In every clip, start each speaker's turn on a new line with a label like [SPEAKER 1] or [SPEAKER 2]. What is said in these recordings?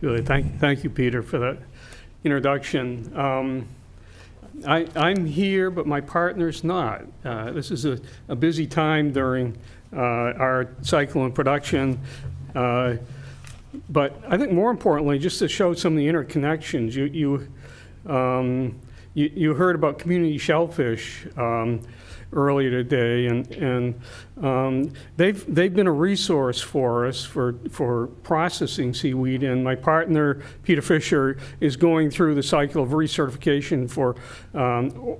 [SPEAKER 1] Good. Thank you, Peter, for that introduction. I'm here, but my partner's not. This is a busy time during our cycle in production. But I think more importantly, just to show some of the interconnections, you heard about community shellfish earlier today, and they've been a resource for us for processing seaweed. And my partner Peter Fisher is going through the cycle of recertification for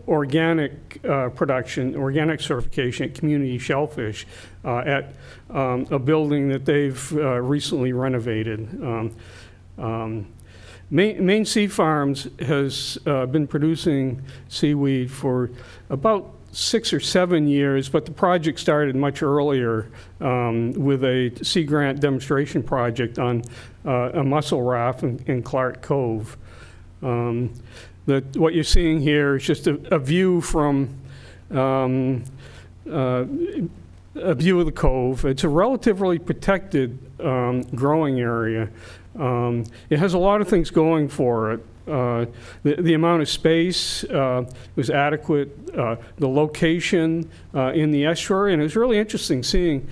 [SPEAKER 1] organic production, organic certification at Community Shellfish at a building that they've recently renovated. Maine Sea Farms has been producing seaweed for about 6 or 7 years, but the project started much earlier with a Sea Grant demonstration project on a mussel raft in Clark Cove. What you're seeing here is just a view from a view of the cove. It's a relatively protected growing area. It has a lot of things going for it. The amount of space was adequate, the location in the estuary, and it was really interesting seeing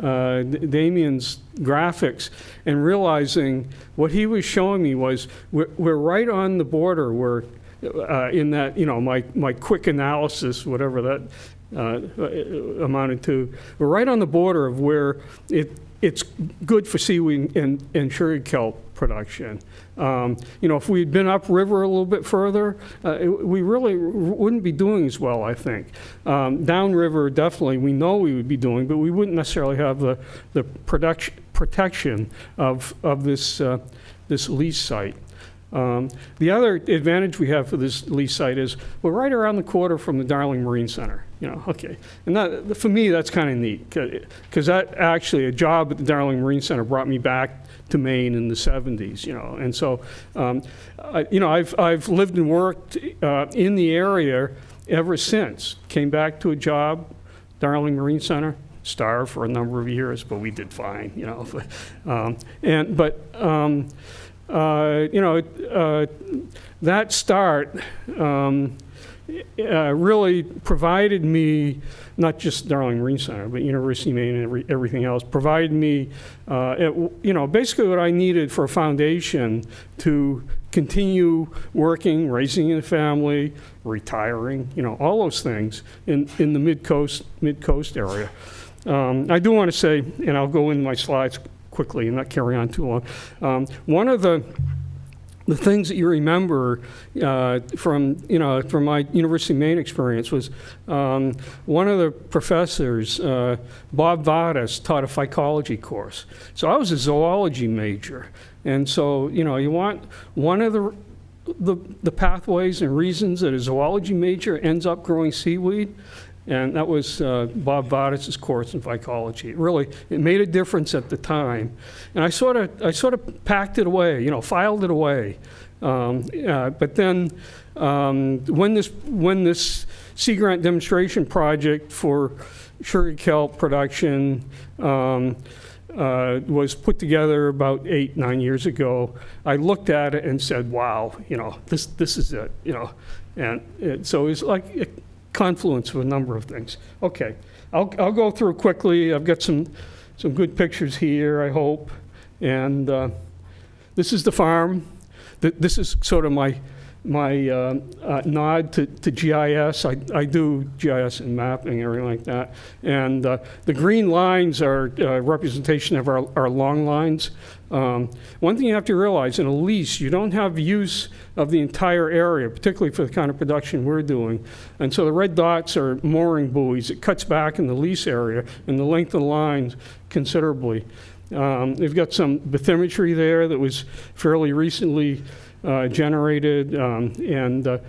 [SPEAKER 1] Damien's graphics and realizing what he was showing me was we're right on the border where in that, my quick analysis, whatever that amounted to, we're right on the border of where it's good for seaweed and sugar kelp production. If we'd been upriver a little bit further, we really wouldn't be doing as well, I think. Downriver, definitely, we know we would be doing, but we wouldn't necessarily have the protection of this lease site. The other advantage we have for this lease site is we're right around the corner from the Darling Marine Center. And that, for me, that's kind of neat, because that actually, a job at the Darling Marine Center brought me back to Maine in the 70s, and so, I've lived and worked in the area ever since. Came back to a job, Darling Marine Center, starved for a number of years, but we did fine, that start really provided me, not just Darling Marine Center, but University of Maine and everything else, provided me, basically what I needed for a foundation to continue working, raising a family, retiring, all those things in the mid-coast area. I do want to say, and I'll go into my slides quickly and not carry on too long. One of the things that you remember from my University of Maine experience was one of the professors, Bob Vadas, taught a phycology course. So I was a zoology major, and so you want one of the pathways and reasons that a zoology major ends up growing seaweed. And that was Bob Vadas' course in phycology. It made a difference at the time. And I sort of packed it away, filed it away. But then when this Sea Grant demonstration project for sugar kelp production was put together about 8-9 years ago, I looked at it and said, wow, this is it, And so it was like a confluence of a number of things. Okay, I'll go through quickly. I've got some good pictures here, I hope. And this is the farm. This is sort of my nod to GIS. I do GIS and mapping and everything like that. And the green lines are a representation of our long lines. One thing you have to realize, in a lease, you don't have use of the entire area, particularly for the kind of production we're doing. And so the red dots are mooring buoys. It cuts back in the lease area and the length of the lines considerably. They've got some bathymetry there that was fairly recently generated, so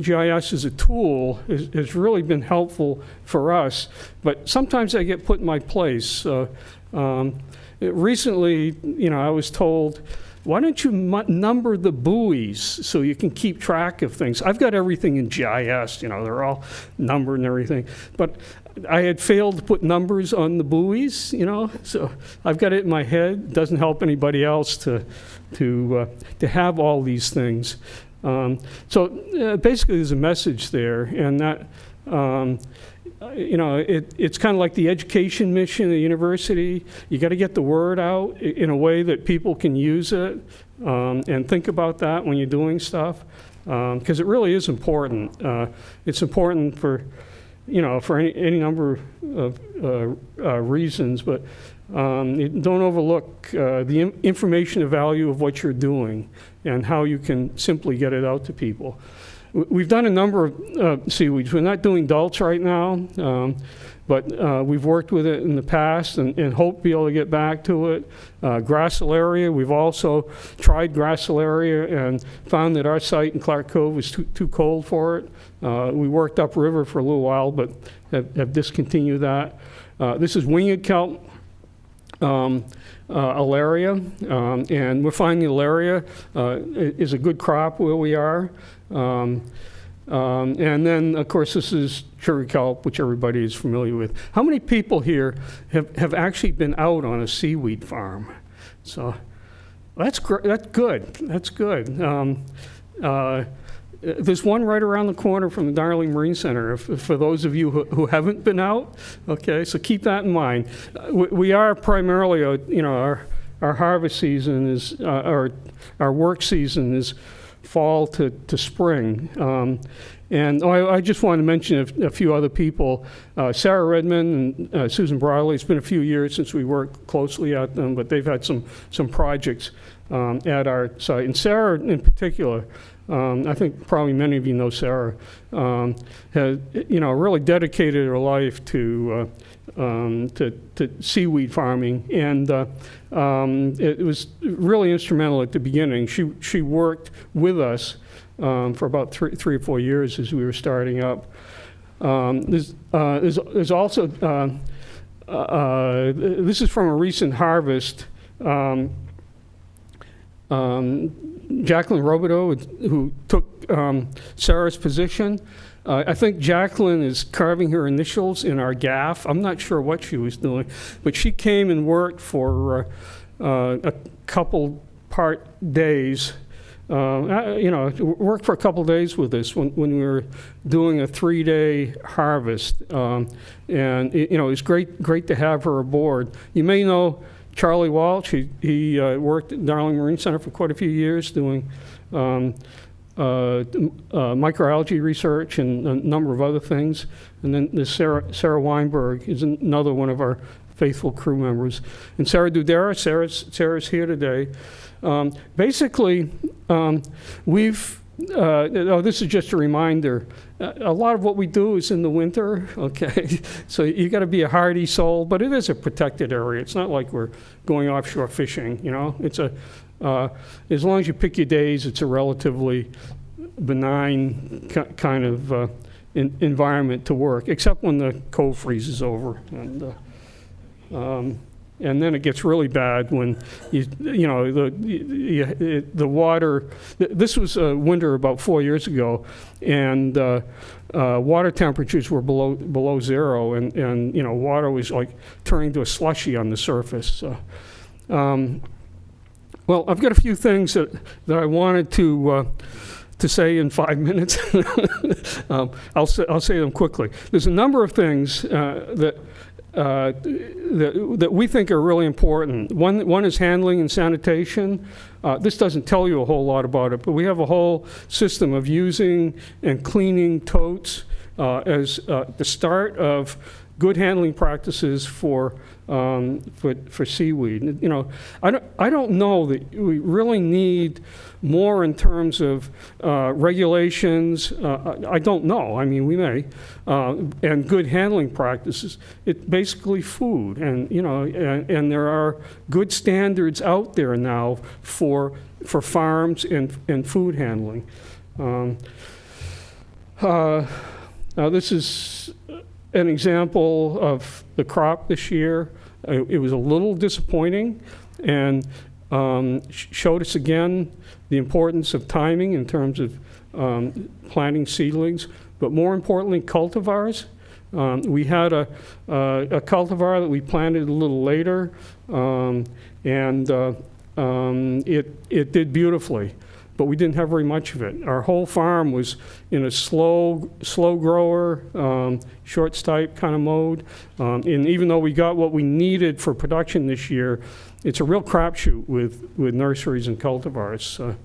[SPEAKER 1] GIS as a tool has really been helpful for us, but sometimes I get put in my place. Recently, I was told why don't you number the buoys so you can keep track of things? I've got everything in GIS, they're all numbered and everything. But I had failed to put numbers on the buoys, so I've got it in my head. It doesn't help anybody else to have all these things. So basically there's a message there, and that, it's kind of like the education mission of the university. You got to get the word out in a way that people can use it, and think about that when you're doing stuff, because it really is important. It's important for any number of reasons, but don't overlook the information of value of what you're doing and how you can simply get it out to people. We've done a number of seaweeds. We're not doing dulse right now, but we've worked with it in the past and hope to be able to get back to it. Gracilaria, we've also tried Gracilaria and found that our site in Clark Cove was too cold for it. We worked upriver for a little while, but have discontinued that. This is winged kelp. Alaria, and we're finding alaria is a good crop where we are. And then, of course, this is sugar kelp, which everybody is familiar with. How many people here have actually been out on a seaweed farm? So that's good. That's good. There's one right around the corner from the Darling Marine Center, for those of you who haven't been out. Okay, so keep that in mind. We are primarily, our harvest season is, our work season is fall to spring. And I just wanted to mention a few other people. Sarah Redmond and Susan Briley. It's been a few years since we worked closely at them, but they've had some projects at our site. And Sarah in particular, I think probably many of you know Sarah, has really dedicated her life to seaweed farming, and it was really instrumental at the beginning. She worked with us for about three or 4 years as we were starting up. There's also this is from a recent harvest. Jacqueline Robideau, who took Sarah's position. I think Jacqueline is carving her initials in our gaff. I'm not sure what she was doing, but she came and worked for a couple part days. Worked for a couple days with us when we were doing a 3-day harvest, and it was great to have her aboard. You may know Charlie Walsh. He worked at Darling Marine Center for quite a few years doing microalgae research and a number of other things. And then this Sarah Weinberg is another one of our faithful crew members. And Sarah Dudera, Sarah's here today. Basically, we've, this is just a reminder, a lot of what we do is in the winter, okay? So you got to be a hardy soul, but it is a protected area. It's not like we're going offshore fishing, It's as long as you pick your days, it's a relatively benign kind of environment to work, except when the cove freezes over. And then it gets really bad when the water. This was a winter about 4 years ago, and water temperatures were below zero, and water was like turning to a slushy on the surface. Well, I've got a few things that I wanted to say in 5 minutes. I'll say them quickly. There's a number of things that we think are really important. One is handling and sanitation. This doesn't tell you a whole lot about it, but we have a whole system of using and cleaning totes as the start of good handling practices for seaweed. I don't know that we really need more in terms of regulations. I don't know. I mean, we may. And good handling practices. It's basically food, and and there are good standards out there now for farms and food handling. Now this is an example of the crop this year. It was a little disappointing, and showed us again the importance of timing in terms of planting seedlings, but more importantly, cultivars. We had a cultivar that we planted a little later, and it did beautifully, but we didn't have very much of it. Our whole farm was in a slow grower, short stipe kind of mode, and even though we got what we needed for production this year, it's a real crapshoot with nurseries and cultivars.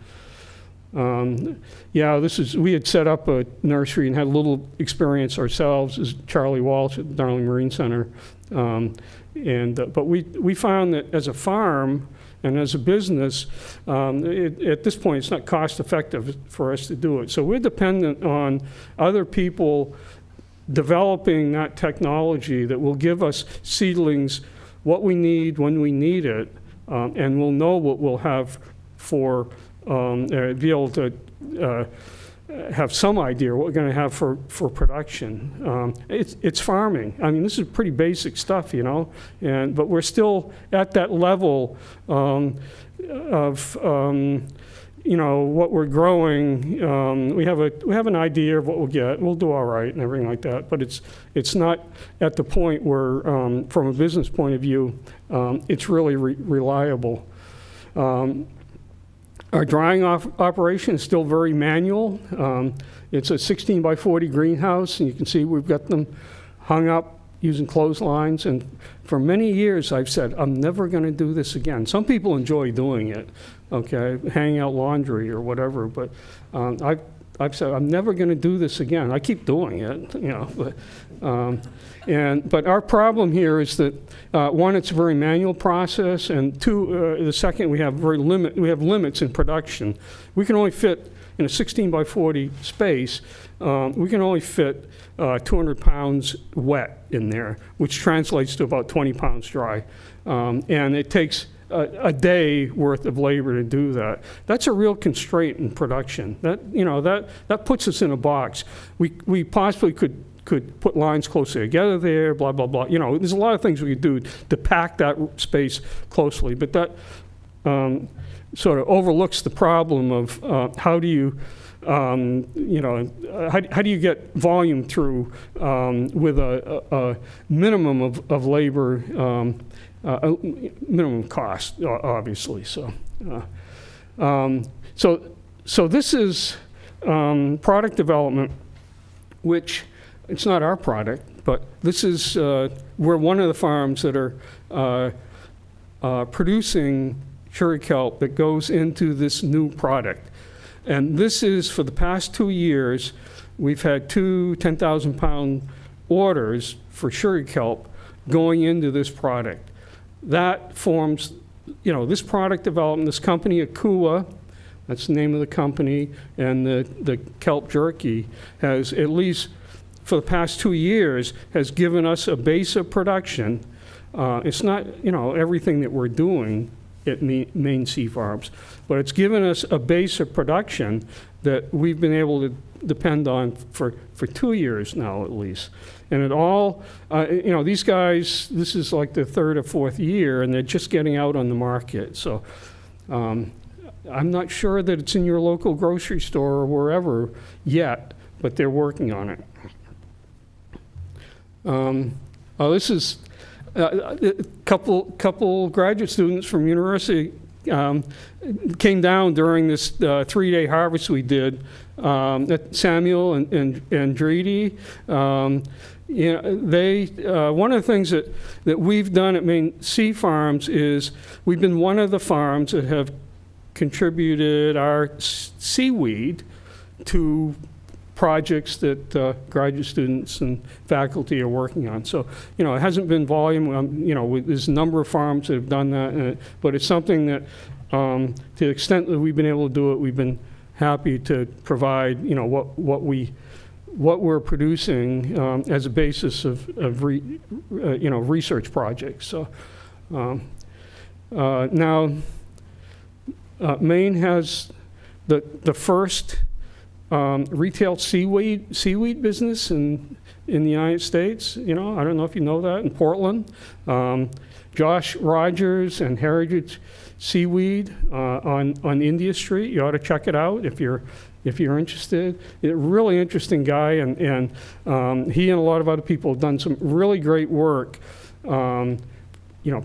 [SPEAKER 1] We had set up a nursery and had a little experience ourselves as Charlie Walsh at the Darling Marine Center. But we found that as a farm and as a business, at this point, it's not cost effective for us to do it. So we're dependent on other people developing that technology that will give us seedlings what we need when we need it, and we'll know what we'll have for be able to have some idea what we're going to have for production. It's farming. I mean, this is pretty basic stuff, you know, but we're still at that level of you know, what we're growing. We have an idea of what we'll get. We'll do all right and everything like that, but it's not at the point where, from a business point of view, it's really reliable. Our drying operation is still very manual. It's a 16 by 40 greenhouse, and you can see we've got them hung up using clotheslines. And for many years, I've said, I'm never going to do this again. Some people enjoy doing it, okay, hanging out laundry or whatever. But I've said, I'm never going to do this again. I keep doing it, you know. But our problem here is that, one, it's a very manual process, and two, the second, we have limits in production. We can only fit, in a 16 by 40 space, we can only fit 200 pounds wet in there, which translates to about 20 pounds dry. And it takes a day worth of labor to do that. That's a real constraint in production. That puts us in a box. We possibly could put lines closer together there, blah, blah, blah. You know, there's a lot of things we could do to pack that space closely, but that sort of overlooks the problem of how do you, how do you get volume through with a minimum of labor, minimum cost, obviously. So this is product development, which it's not our product, but this is, we're one of the farms that are producing sugar kelp that goes into this new product. And this is, for the past 2 years, we've had 2 10,000-pound orders for sugar kelp going into this product. That forms, you know, this product development, this company, Akua, that's the name of the company, and the kelp jerky has, at least for the past 2 years, has given us a base of production. It's not, you know, everything that we're doing at Maine Sea Farms, but it's given us a base of production that we've been able to depend on for 2 years now, at least. And it all, you know, these guys, this is like the 3rd or 4th year, and they're just getting out on the market. So I'm not sure that it's in your local grocery store or wherever yet, but they're working on it. This is a couple graduate students from university came down during this 3-day harvest we did at Samuel and Dredy. You know, one of the things that we've done at Maine Sea Farms is we've been one of the farms that have contributed our seaweed to projects that graduate students and faculty are working on. So, you know, it hasn't been volume. You know, there's a number of farms that have done that, but it's something that, to the extent that we've been able to do it, we've been happy to provide, you know, what we're producing as a basis of research projects. So now Maine has the first retail seaweed business in the United States. I don't know if you know that, in Portland. Josh Rogers and Heritage Seaweed on India Street. You ought to check it out if you're interested. A really interesting guy, and he and a lot of other people have done some really great work,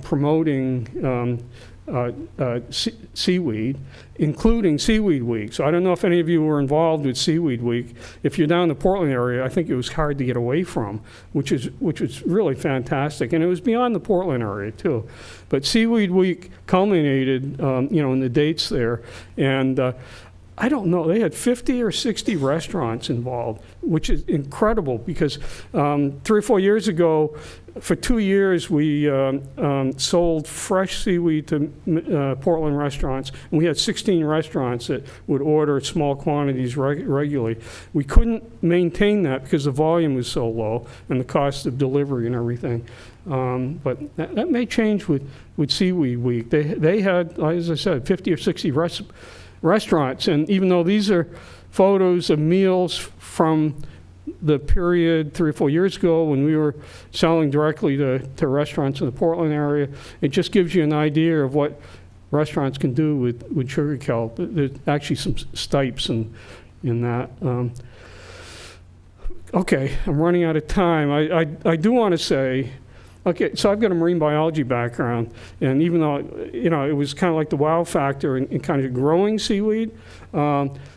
[SPEAKER 1] promoting seaweed, including Seaweed Week. So I don't know if any of you were involved with Seaweed Week. If you're down in the Portland area, I think it was hard to get away from, which is really fantastic. And it was beyond the Portland area too. But Seaweed Week culminated, in the dates there, and I don't know, they had 50 or 60 restaurants involved, which is incredible because 3 or 4 years ago, for 2 years, we sold fresh seaweed to Portland restaurants. And we had 16 restaurants that would order small quantities regularly. We couldn't maintain that because the volume was so low and the cost of delivery and everything. But that may change with Seaweed Week. They had, as I said, 50 or 60 restaurants, and even though these are photos of meals from the period 3 or 4 years ago when we were selling directly to restaurants in the Portland area, it just gives you an idea of what restaurants can do with sugar kelp. There's actually some stipes in that. Okay, I'm running out of time. I do want to say, okay, so I've got a marine biology background, and even though, it was kind of like the wow factor in kind of growing seaweed,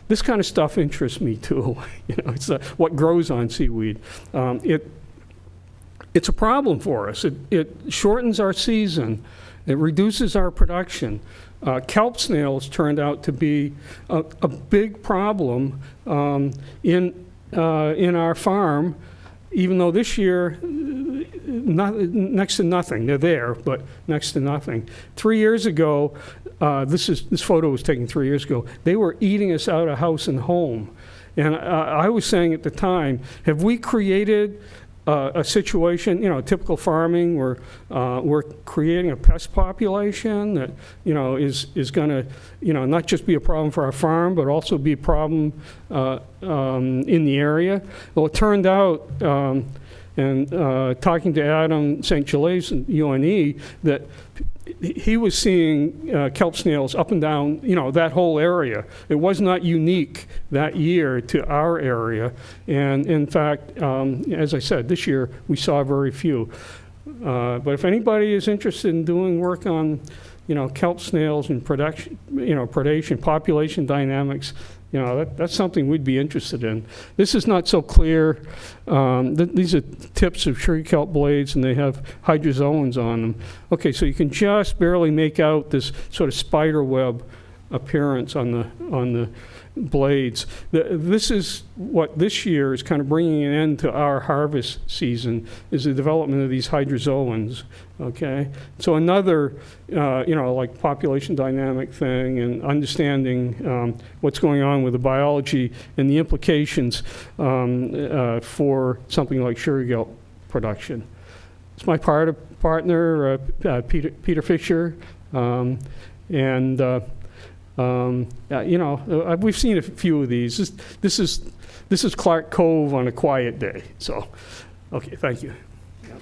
[SPEAKER 1] this kind of stuff interests me too. It's what grows on seaweed. It's a problem for us. It shortens our season. It reduces our production. Kelp snails turned out to be a big problem in our farm, even though this year, next to nothing. They're there, but next to nothing. 3 years ago, this photo was taken 3 years ago. They were eating us out of house and home, and I was saying at the time, have we created a situation, typical farming, where we're creating a pest population that, is going to, not just be a problem for our farm, but also be a problem in the area? Well, it turned out, and talking to Adam St. Gelais in UNE, that he was seeing kelp snails up and down, that whole area. It was not unique that year to our area. And in fact, as I said, this year we saw very few. But if anybody is interested in doing work on, kelp snails and predation, population dynamics, that's something we'd be interested in. This is not so clear. These are tips of sugar kelp blades, and they have hydrozoans on them. Okay, so you can just barely make out this sort of spider web appearance on the blades. This is what this year is kind of bringing an end to our harvest season, is the development of these hydrozoans. Okay, so another, like population dynamic thing, and understanding what's going on with the biology and the implications for something like sugar kelp production. It's my partner, Peter Fisher, and we've seen a few of these. This is Clark Cove on a quiet day. So, okay, thank you. Yeah.